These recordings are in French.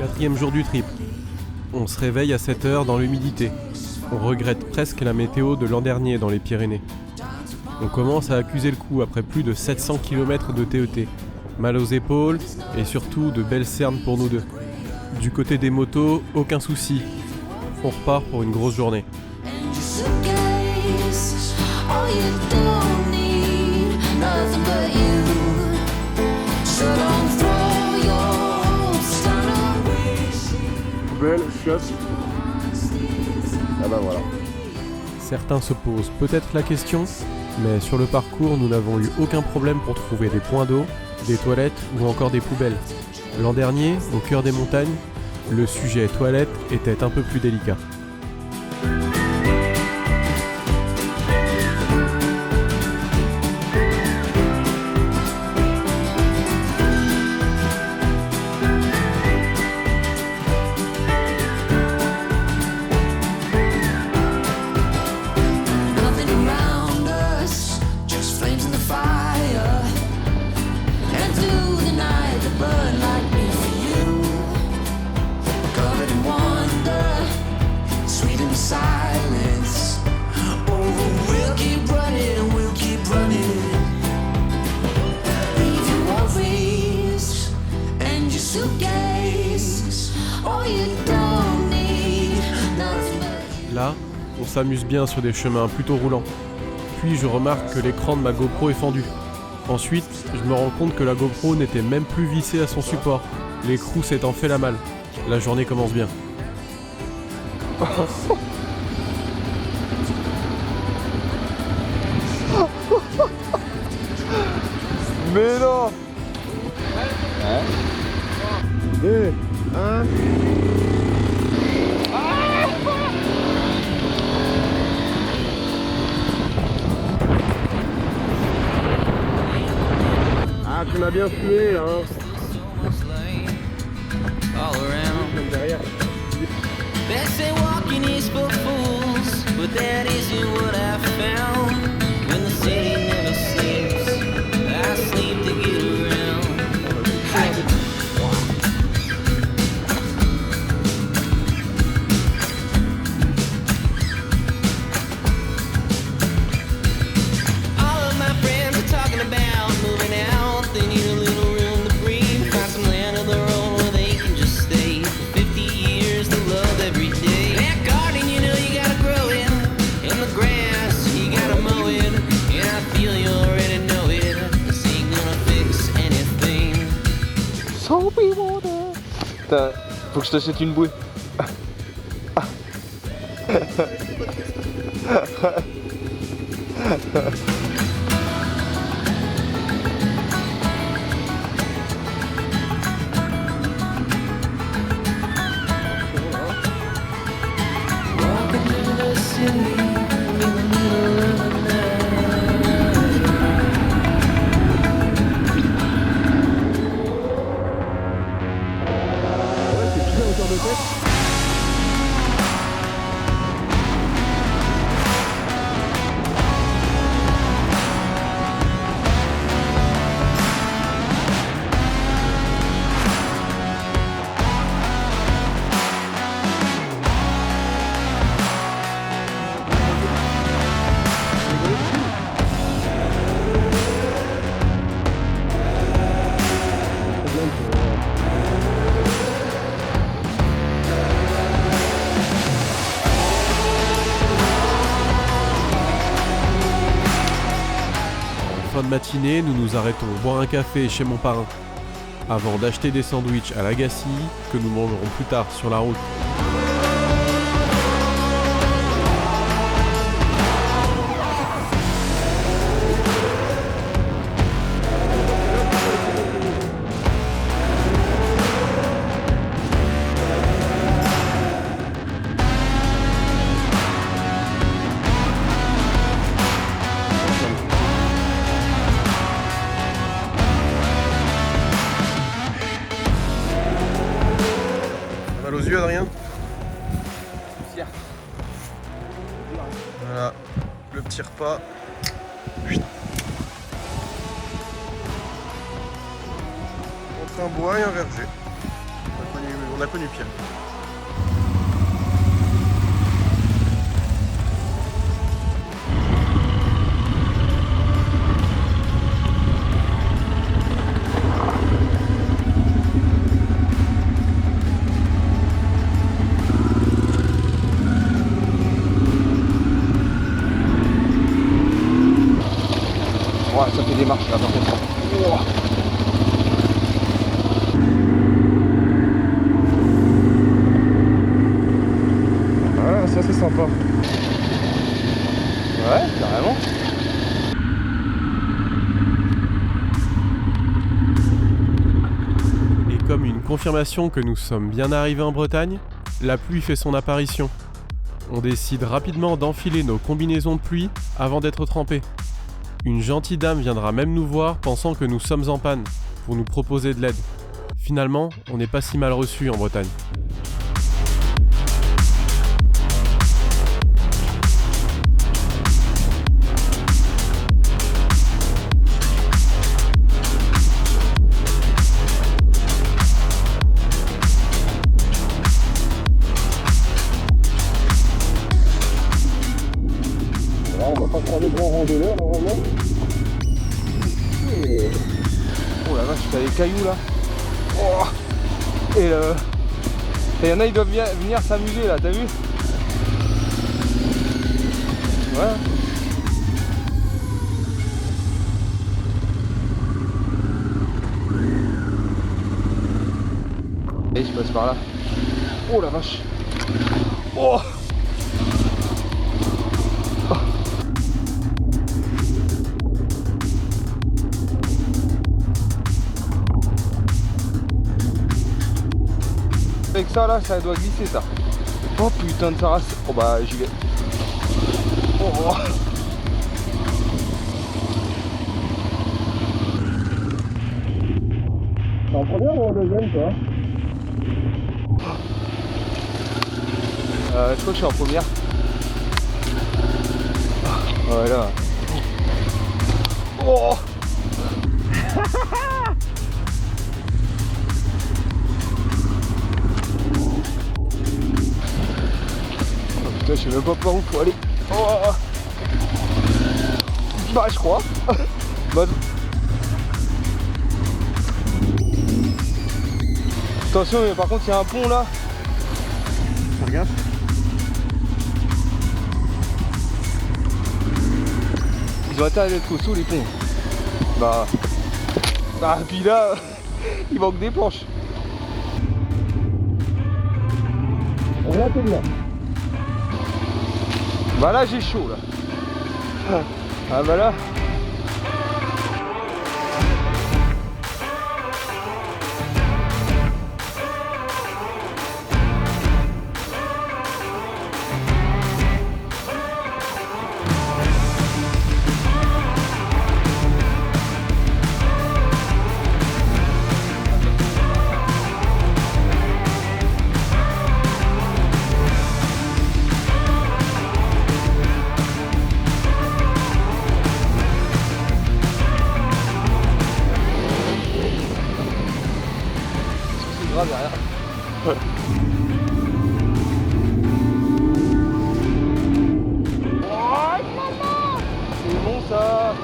4e jour du trip. On se réveille à 7h dans l'humidité. On regrette presque la météo de l'an dernier dans les Pyrénées. On commence à accuser le coup après plus de 700 km de TET. Mal aux épaules et surtout de belles cernes pour nous deux. Du côté des motos, aucun souci. On repart pour une grosse journée. Poubelle, chiotte. Ah bah voilà. Certains se posent peut-être la question, mais sur le parcours, nous n'avons eu aucun problème pour trouver des points d'eau, des toilettes ou encore des poubelles. L'an dernier, au cœur des montagnes, le sujet toilette était un peu plus délicat. Là, on s'amuse bien sur des chemins plutôt roulants. Puis je remarque que l'écran de ma GoPro est fendu. Ensuite, je me rends compte que la GoPro n'était même plus vissée à son support, l'écrou s'étant fait la malle. La journée commence bien. Mais non. 2, 1. Ah, tu m'as bien tué, hein. Derrière. They say walking is for fools, but that isn't what I found. When the city never sleeps, I sleep to get around. All of my friends are talking about moving out. They need a little room to breathe, find some land of their own where they can just stay for 50 years to love every day. That garden, you know you gotta grow it, and the grass, you gotta mow it, and I feel you already know it. This ain't gonna fix anything. Salty water. Putain, faut que je t'achète une bouée. Walking through the city in the middle of the night. Ouais, c'est bien hauteur de tête. Fin de matinée, nous nous arrêtons boire un café chez mon parrain, avant d'acheter des sandwichs à l'Agassi que nous mangerons plus tard sur la route. Mal aux yeux, Adrien. Voilà, le petit repas. Entre un bois et un verger. on a connu pire. Ouais, ça fait des marches là par contre. Wow. Ah, ça c'est sympa. Ouais, carrément. Et comme une confirmation que nous sommes bien arrivés en Bretagne, la pluie fait son apparition. On décide rapidement d'enfiler nos combinaisons de pluie avant d'être trempés. Une gentille dame viendra même nous voir pensant que nous sommes en panne, pour nous proposer de l'aide. Finalement, on n'est pas si mal reçus en Bretagne. Là, on va pas prendre de grands randonneurs normalement. Oh la vache, t'as les cailloux là. Oh. Et il y en a, ils doivent venir s'amuser là, t'as vu? Ouais. Et je passe par là. Oh la vache. Oh. Avec ça là, ça doit glisser ça. Oh putain de sa race. Oh bah j'y vais. Oh. T'es en première ou en deuxième toi? Je crois que je suis en première. Voilà. Oh. Putain, je sais même pas par où faut aller. Oh. Bah je crois. Bah... Attention, mais par contre il y a un pont là. Regarde. Ils ont intérêt d'être au les ponts. Bah puis là, il manque des planches. Là t'es bien. Bah là j'ai chaud là. Ah bah là. Derrière. Ouais. Oh, maman, c'est bon ça.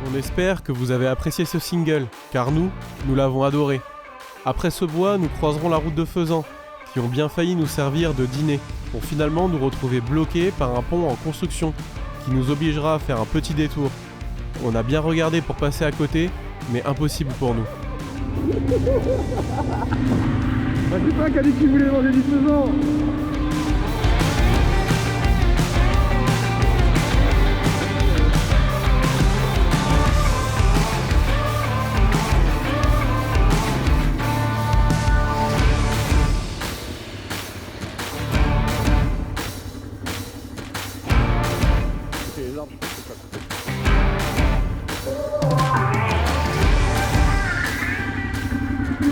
On espère que vous avez apprécié ce single, car nous l'avons adoré. Après ce bois, nous croiserons la route de Faisan, qui ont bien failli nous servir de dîner, pour finalement nous retrouver bloqués par un pont en construction, qui nous obligera à faire un petit détour. On a bien regardé pour passer à côté, mais impossible pour nous. Ah, c'est pas qu'elle a dit qu'il voulait manger du faisan.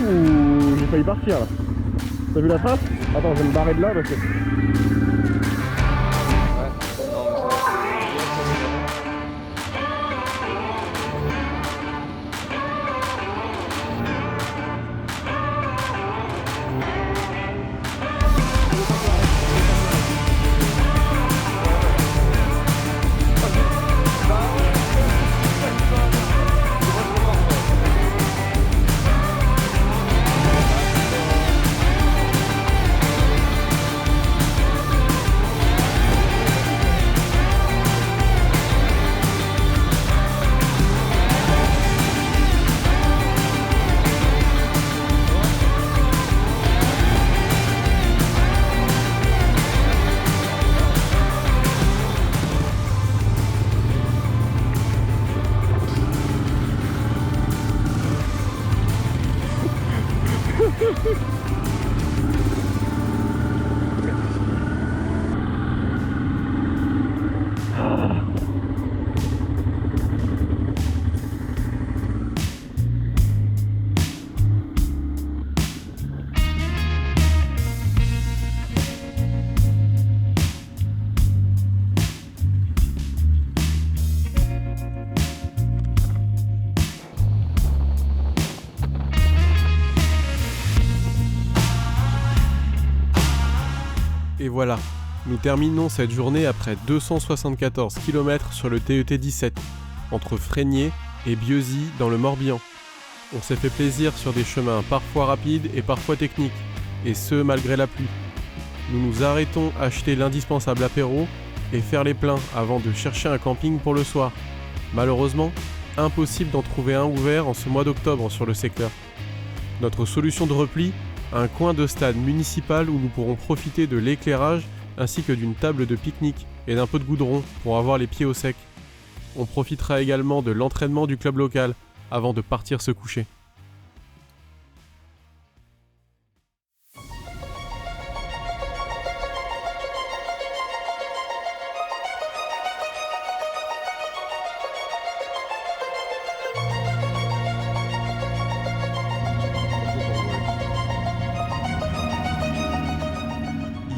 Ouh, j'ai failli partir là. T'as vu la trace? Attends, je vais me barrer de là parce que... Ouais, non mais ça... Et voilà, nous terminons cette journée après 274 km sur le TET 17, entre Fresnier et Bieuzy dans le Morbihan. On s'est fait plaisir sur des chemins parfois rapides et parfois techniques, et ce malgré la pluie. Nous nous arrêtons acheter l'indispensable apéro et faire les pleins avant de chercher un camping pour le soir. Malheureusement, impossible d'en trouver un ouvert en ce mois d'octobre sur le secteur. Notre solution de repli, un coin de stade municipal où nous pourrons profiter de l'éclairage ainsi que d'une table de pique-nique et d'un peu de goudron pour avoir les pieds au sec. On profitera également de l'entraînement du club local avant de partir se coucher.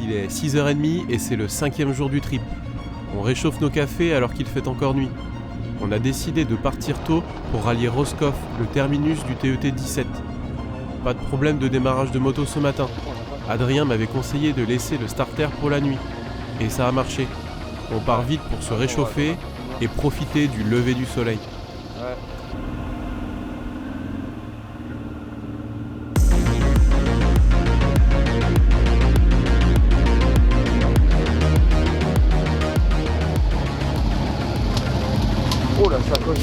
Il est 6h30 et c'est le 5e jour du trip. On réchauffe nos cafés alors qu'il fait encore nuit. On a décidé de partir tôt pour rallier Roscoff, le terminus du TET 17. Pas de problème de démarrage de moto ce matin. Adrien m'avait conseillé de laisser le starter pour la nuit. Et ça a marché. On part vite pour se réchauffer et profiter du lever du soleil. Ouais. Oh la sacoche.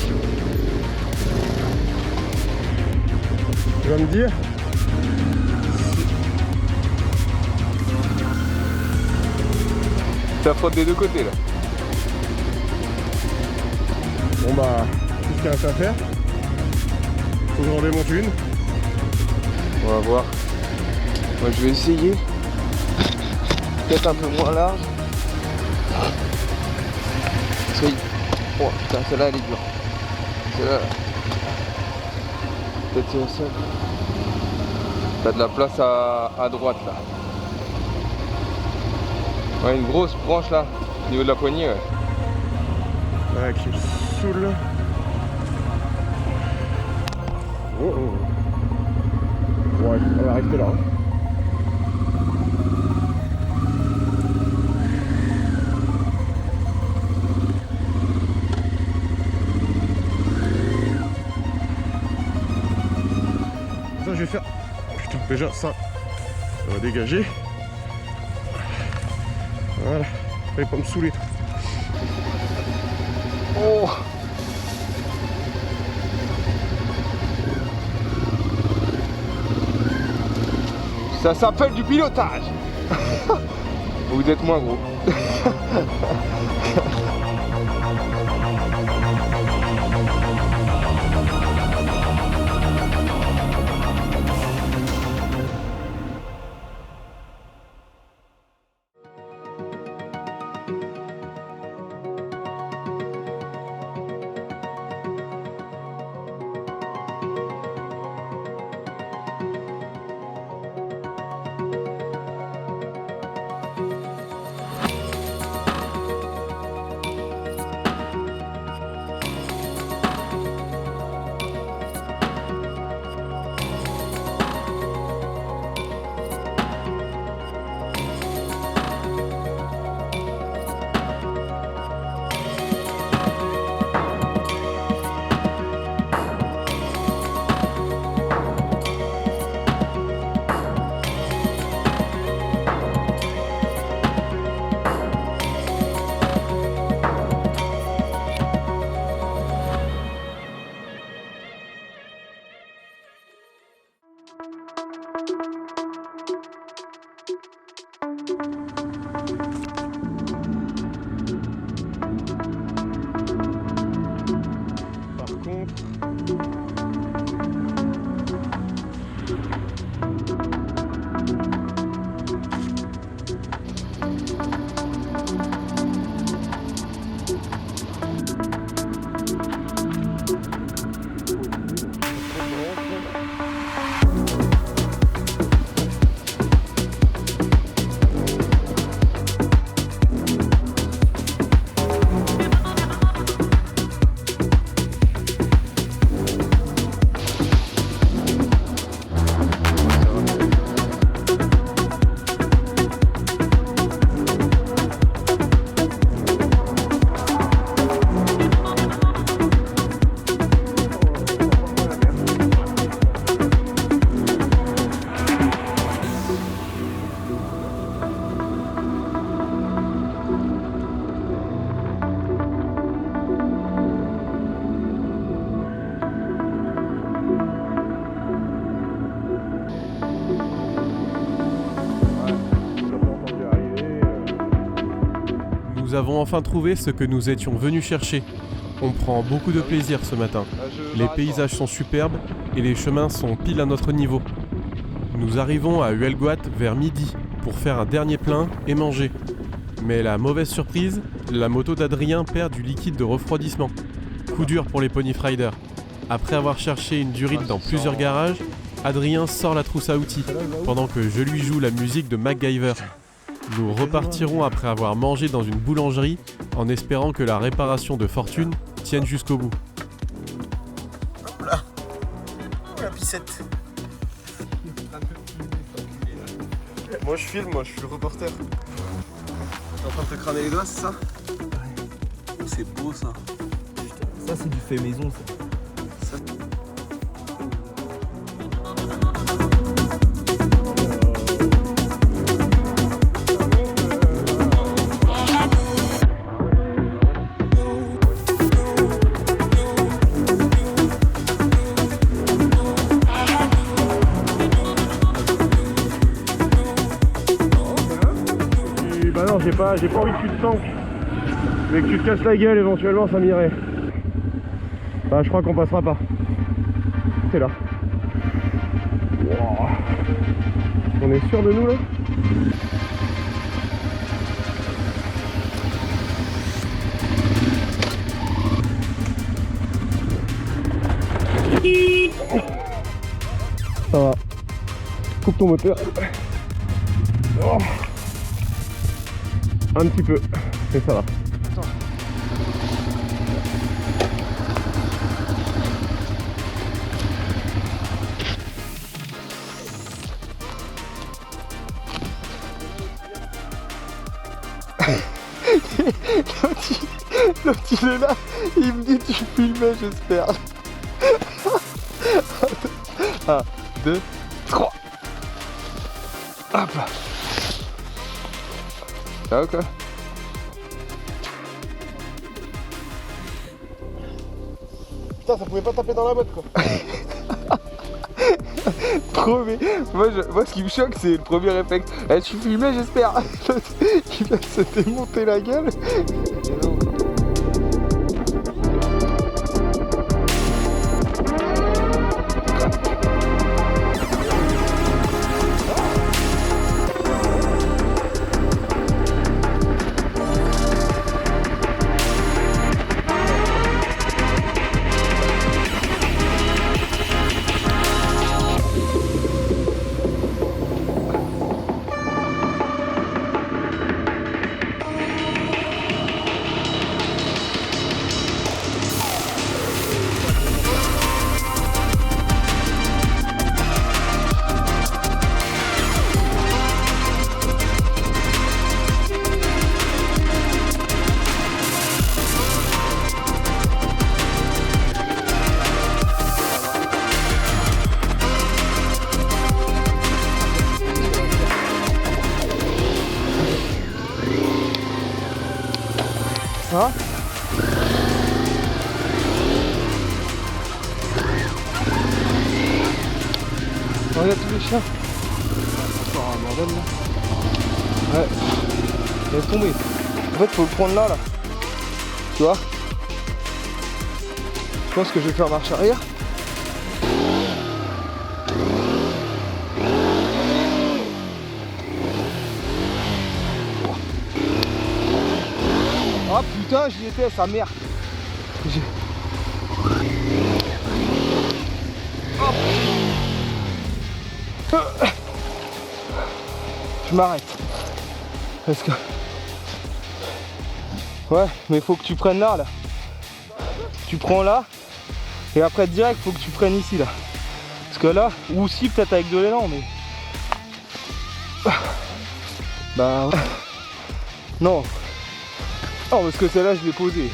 Tu vas me dire ça frotte des deux côtés là. Bon bah, tout ce qu'il reste à faire, faut que j'en démonte une. On va voir. Moi je vais essayer. Peut-être un peu moins large. Oh putain, celle-là elle est dure. Celle-là. Peut-être c'est la seule. T'as de la place à droite là. Ouais, une grosse branche là, au niveau de la poignée. Ouais. Ouais, qui me saoule. Oh oh. Ouais, on va rester là. Hein. Ça, je vais faire. Putain, déjà, ça va dégager. Voilà, fallait pas me saouler. Oh. Ça s'appelle du pilotage. Vous êtes moins gros. Nous avons enfin trouvé ce que nous étions venus chercher. On prend beaucoup de plaisir ce matin. Les paysages sont superbes et les chemins sont pile à notre niveau. Nous arrivons à Huelgoat vers midi pour faire un dernier plein et manger. Mais la mauvaise surprise, la moto d'Adrien perd du liquide de refroidissement. Coup dur pour les Pony Riders. Après avoir cherché une durite dans plusieurs garages, Adrien sort la trousse à outils pendant que je lui joue la musique de MacGyver. Nous repartirons après avoir mangé dans une boulangerie en espérant que la réparation de fortune tienne jusqu'au bout. Hop là. La pissette. Moi je filme, moi je suis le reporter. T'es en train de te crâner les doigts, c'est ça? Oh, c'est beau ça. Ça c'est du fait maison ça. Bah non, j'ai pas envie que tu te tanques. Mais que tu te casses la gueule éventuellement, ça m'irait. Bah je crois qu'on passera pas. C'est là. Wow. On est sûr de nous là? Ça va. Coupe ton moteur. Oh. Un petit peu, mais ça va. L'autre il est là, il me dit tu filmais j'espère. 1, 2, 3. Hop là. Ça va quoi? Putain, ça pouvait pas taper dans la boîte quoi. Trop mais moi ce qui me choque c'est le premier réflexe. Eh, tu filmais j'espère. Il vient de se démonter la gueule. Hein? Regarde tous les chiens. Encore un bordel là. Ouais. Laisse tomber. En fait faut le prendre là. Tu vois? Je pense que je vais faire marche arrière. Ah putain j'y étais sa mère. Je m'arrête. Parce que... Ouais mais faut que tu prennes là. Tu prends là. Et après direct faut que tu prennes ici là. Parce que là, ou si peut-être avec de l'élan mais... Bah... Non. Non parce que celle-là je l'ai posée.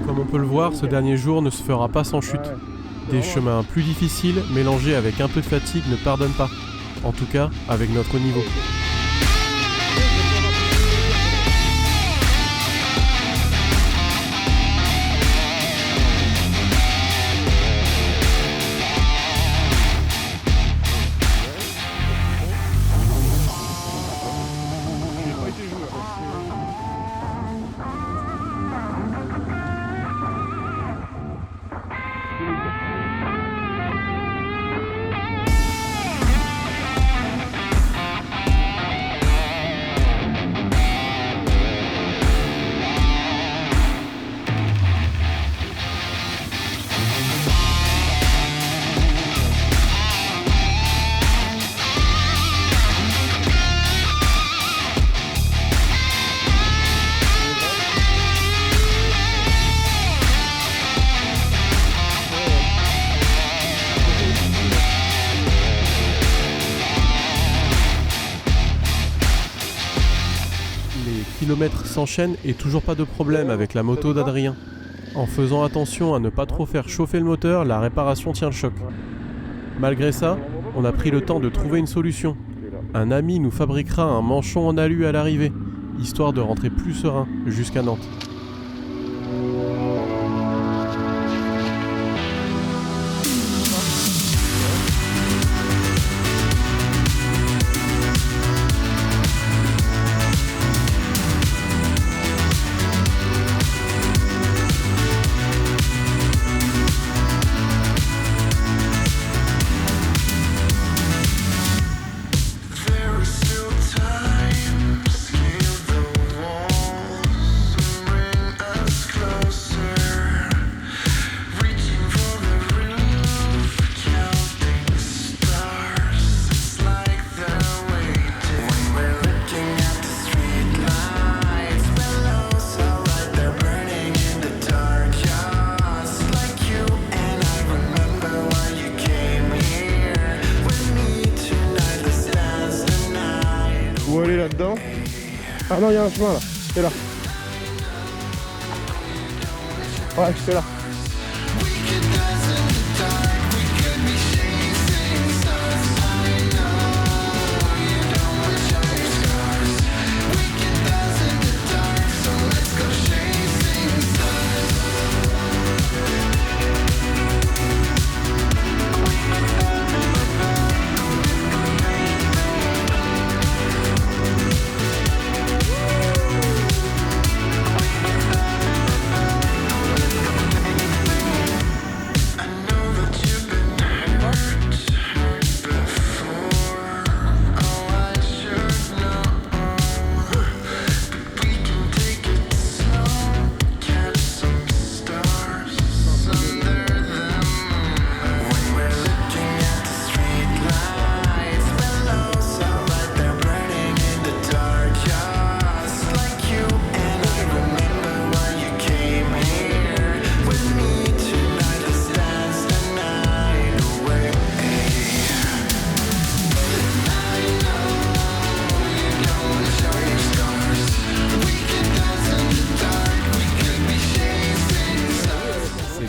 Comme on peut le voir, ce dernier jour ne se fera pas sans chute. Des chemins plus difficiles mélangés avec un peu de fatigue ne pardonnent pas. En tout cas, avec notre niveau. kilomètres s'enchaînent et toujours pas de problème avec la moto d'Adrien. En faisant attention à ne pas trop faire chauffer le moteur, la réparation tient le choc. Malgré ça, on a pris le temps de trouver une solution. Un ami nous fabriquera un manchon en alu à l'arrivée, histoire de rentrer plus serein jusqu'à Nantes. Où aller là-dedans? Ah non, il y a un chemin là, c'est là. Ouais, c'est là.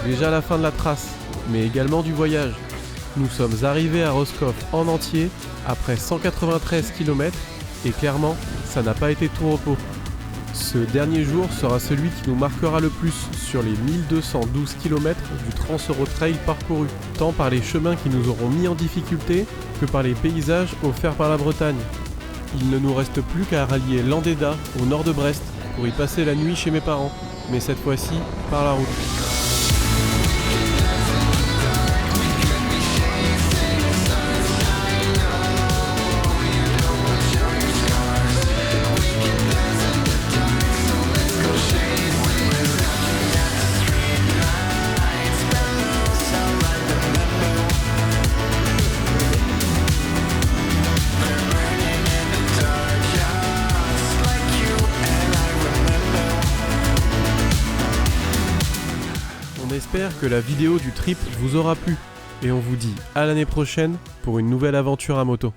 Déjà la fin de la trace, mais également du voyage. Nous sommes arrivés à Roscoff en entier après 193 km et clairement, ça n'a pas été tout repos. Ce dernier jour sera celui qui nous marquera le plus sur les 1212 km du Trans-Euro-Trail parcouru, tant par les chemins qui nous auront mis en difficulté que par les paysages offerts par la Bretagne. Il ne nous reste plus qu'à rallier Landéda au nord de Brest pour y passer la nuit chez mes parents, mais cette fois-ci par la route. On espère que la vidéo du trip vous aura plu et on vous dit à l'année prochaine pour une nouvelle aventure à moto.